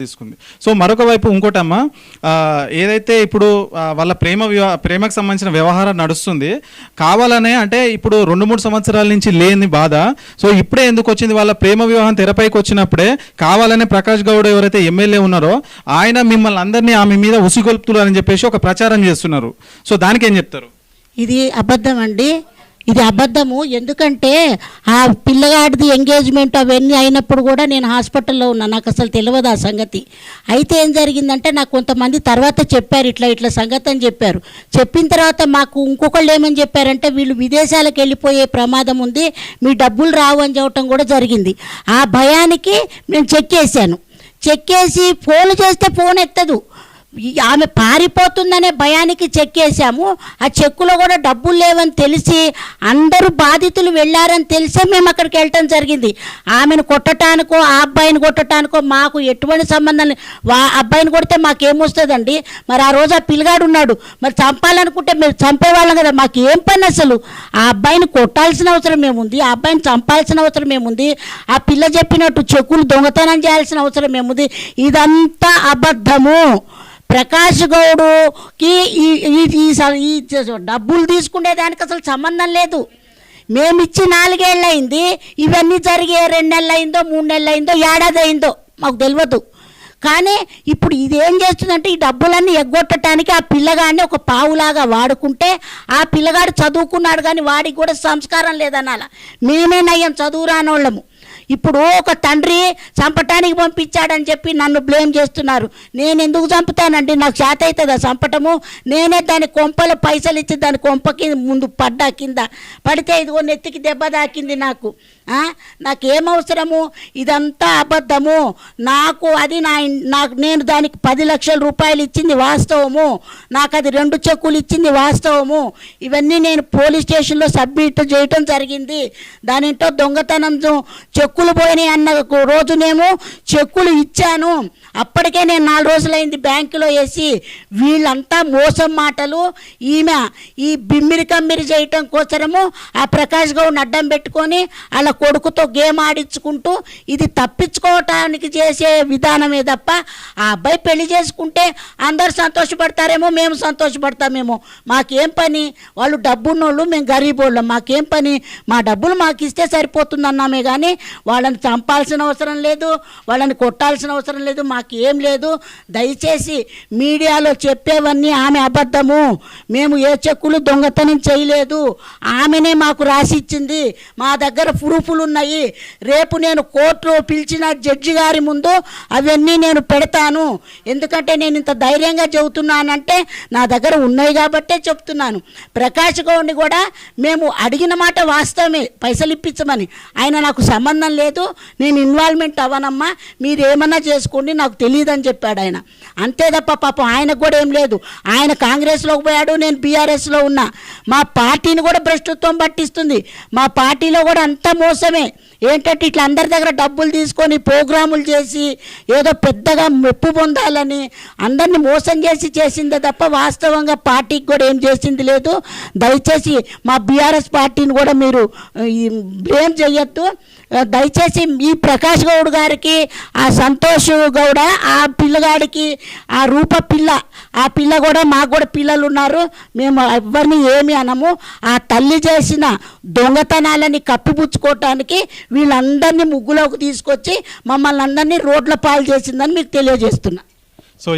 తీసుకుంది. సో మరొక వైపు ఇంకోటమ్మ ఏదైతే ఇప్పుడు వాళ్ళ ప్రేమకు సంబంధించిన వ్యవహారం నడుస్తుంది కావాలనే, అంటే ఇప్పుడు 2-3 సంవత్సరాల నుంచి లేని బాధ, సో ఇప్పుడే ఎందుకు వచ్చింది? వాళ్ళ ప్రేమ వివాహం తెరపైకి వచ్చినప్పుడే కావాలనే ప్రకాష్ గౌడ్ ఎవరైతే ఎమ్మెల్యే ఉన్నారో ఆయన మిమ్మల్ని అందరినీ ఆమె మీద ఉసిగొల్పుతున్నారని చెప్పేసి ఒక ప్రచారం చేస్తున్నారు. సో దానికి ఏం చెప్తారు? ఇది అబద్ధం అండి, ఇది అబద్ధము. ఎందుకంటే ఆ పిల్లగాడిది ఎంగేజ్మెంట్ అవన్నీ అయినప్పుడు కూడా నేను హాస్పిటల్లో ఉన్నా, నాకు అసలు తెలియదు ఆ సంగతి. అయితే ఏం జరిగిందంటే నాకు కొంతమంది తర్వాత చెప్పారు, ఇట్లా సంగతి అని చెప్పారు. చెప్పిన తర్వాత మాకు ఇంకొకళ్ళు ఏమని చెప్పారంటే వీళ్ళు విదేశాలకు వెళ్ళిపోయే ప్రమాదం ఉంది, మీ డబ్బులు రావు అని చెప్పడం కూడా జరిగింది. ఆ భయానికి నేను చెక్ చేసి ఫోన్ చేస్తే ఫోన్ ఎత్తదు, ఆమె పారిపోతుందనే భయానికి చెక్ వేసాము. ఆ చెక్కులో కూడా డబ్బులు లేవని తెలిసి అందరూ బాధితులు వెళ్ళారని తెలిసే మేము అక్కడికి వెళ్ళటం జరిగింది. ఆమెను కొట్టడానికో ఆ అబ్బాయిని కొట్టడానికో మాకు ఎటువంటి సంబంధం లేదు. అబ్బాయిని కొడితే మాకేమొస్తుందండి? మరి ఆ రోజు ఆ పిల్లగాడు ఉన్నాడు, మరి చంపాలనుకుంటే మేము చంపేవాళ్ళం కదా, మాకు ఏం పని అసలు? ఆ అబ్బాయిని కొట్టాల్సిన అవసరం ఏముంది? ఆ అబ్బాయిని చంపాల్సిన అవసరం ఏముంది? ఆ పిల్ల చెప్పినట్టు చెక్కులు దొంగతనం చేయాల్సిన అవసరం ఏముంది? ఇదంతా అబద్ధము. ప్రకాష్ గౌడ్కి ఈ డబ్బులు తీసుకునేదానికి అసలు సంబంధం లేదు. మేమిచ్చి 4 ఏళ్ళు అయింది, ఇవన్నీ జరిగే 2 నెలలు అయిందో 3 నెలలు అయిందో ఏడాది అయిందో మాకు తెలియదు. కానీ ఇప్పుడు ఇదేం చేస్తుందంటే ఈ డబ్బులన్నీ ఎగ్గొట్టడానికి ఆ పిల్లగాడిని ఒక పావులాగా వాడుకుంటే, ఆ పిల్లగాడు చదువుకున్నాడు కానీ వాడికి కూడా సంస్కారం లేదనాల. మేమే నయ్యం చదువు రానోళ్ళము. ఇప్పుడు ఒక తండ్రి చంపటానికి పంపించాడని చెప్పి నన్ను బ్లేమ్ చేస్తున్నారు. నేను ఎందుకు చంపుతానండి? నాకు చేత అవుతుందా చంపటము? నేనే దాని కొంపలో పైసలు ఇచ్చి దాని కొంపకి ముందు కింద పడితే ఇదిగో నెత్తికి దెబ్బ తాకింది. నాకేమవసరము? ఇదంతా అబద్ధము. నేను దానికి 10 లక్షల రూపాయలు ఇచ్చింది వాస్తవము, నాకు అది 2 చెక్కులు ఇచ్చింది వాస్తవము. ఇవన్నీ నేను పోలీస్ స్టేషన్లో సబ్మిట్ చేయటం జరిగింది. దానింటో దొంగతనం చెక్కులు పోయినాయి అన్న రోజునేమో చెక్కులు ఇచ్చాను. అప్పటికే నేను 4 రోజులైంది బ్యాంకులో వేసి. వీళ్ళంతా మోసం మాటలు. ఈమె ఈ బిమ్మిరి కమ్మిరి చేయటం కోసము ఆ ప్రకాష్ గౌడ్ని అడ్డం పెట్టుకొని అలా కొడుకుతో గేమ్ ఆడించుకుంటూ ఇది తప్పించుకోవటానికి చేసే విధానమే తప్ప ఆ అబ్బాయి పెళ్లి చేసుకుంటే అందరు సంతోషపడతారేమో, మేము సంతోషపడతామేమో. మాకేం పని? వాళ్ళు డబ్బున్నోళ్ళు, మేము గరీబోళ్ళం, మాకేం పని? మా డబ్బులు మాకు ఇస్తే సరిపోతుందన్నామే కానీ వాళ్ళని చంపాల్సిన అవసరం లేదు, వాళ్ళని కొట్టాల్సిన అవసరం లేదు, మాకు ఏం లేదు. దయచేసి మీడియాలో చెప్పేవన్నీ ఆమె అబద్ధము. మేము ఏ చెక్కులు దొంగతనం చేయలేదు, ఆమెనే మాకు రాసిచ్చింది. మా దగ్గర ప్రూఫ్లు ఉన్నాయి. రేపు నేను కోర్టులో పిలిచిన జడ్జి గారి ముందు అవన్నీ నేను పెడతాను. ఎందుకంటే నేను ఇంత ధైర్యంగా చెబుతున్నానంటే నా దగ్గర ఉన్నాయి కాబట్టే చెప్తున్నాను. ప్రకాష్ గౌడ్ని కూడా మేము అడిగిన మాట వాస్తవమే, పైసలు ఇప్పించమని. ఆయన నాకు సంబంధం లేదు, నేను ఇన్వాల్వ్మెంట్ అవ్వనమ్మా, మీరు ఏమన్నా చేసుకోండి, నాకు తెలియదని చెప్పాడు ఆయన. అంతే తప్ప పాపం ఆయనకు కూడా ఏం లేదు. ఆయన కాంగ్రెస్లోకి పోయాడు, నేను బీఆర్ఎస్లో ఉన్నా. మా పార్టీని కూడా భ్రష్టత్వం పట్టిస్తుంది. మా పార్టీలో కూడా అంతా మోసమే. ఏంటంటే ఇట్లా అందరి దగ్గర డబ్బులు తీసుకొని ప్రోగ్రాములు చేసి ఏదో పెద్దగా మెప్పు పొందాలని అందరినీ మోసం చేసిందే తప్ప వాస్తవంగా పార్టీకి కూడా ఏం చేసింది లేదు. దయచేసి మా బీఆర్ఎస్ పార్టీని కూడా మీరు బ్లేమ్ చేయొద్దు. దయచేసి ఈ ప్రకాష్ గౌడ్ గారికి, ఆ సంతోష్ గౌడ, ఆ పిల్లగాడికి, ఆ రూప పిల్ల, ఆ పిల్ల కూడా, మాకు కూడా పిల్లలు ఉన్నారు, మేము ఎవరిని ఏమి అనము. ఆ తల్లి చేసిన దొంగతనాలని కప్పిపుచ్చుకోవటానికి వీళ్ళందరినీ ముగ్గులోకి తీసుకొచ్చి మమ్మల్ని అందరినీ రోడ్ల పాలు చేసిందని మీకు తెలియజేస్తున్నా. సో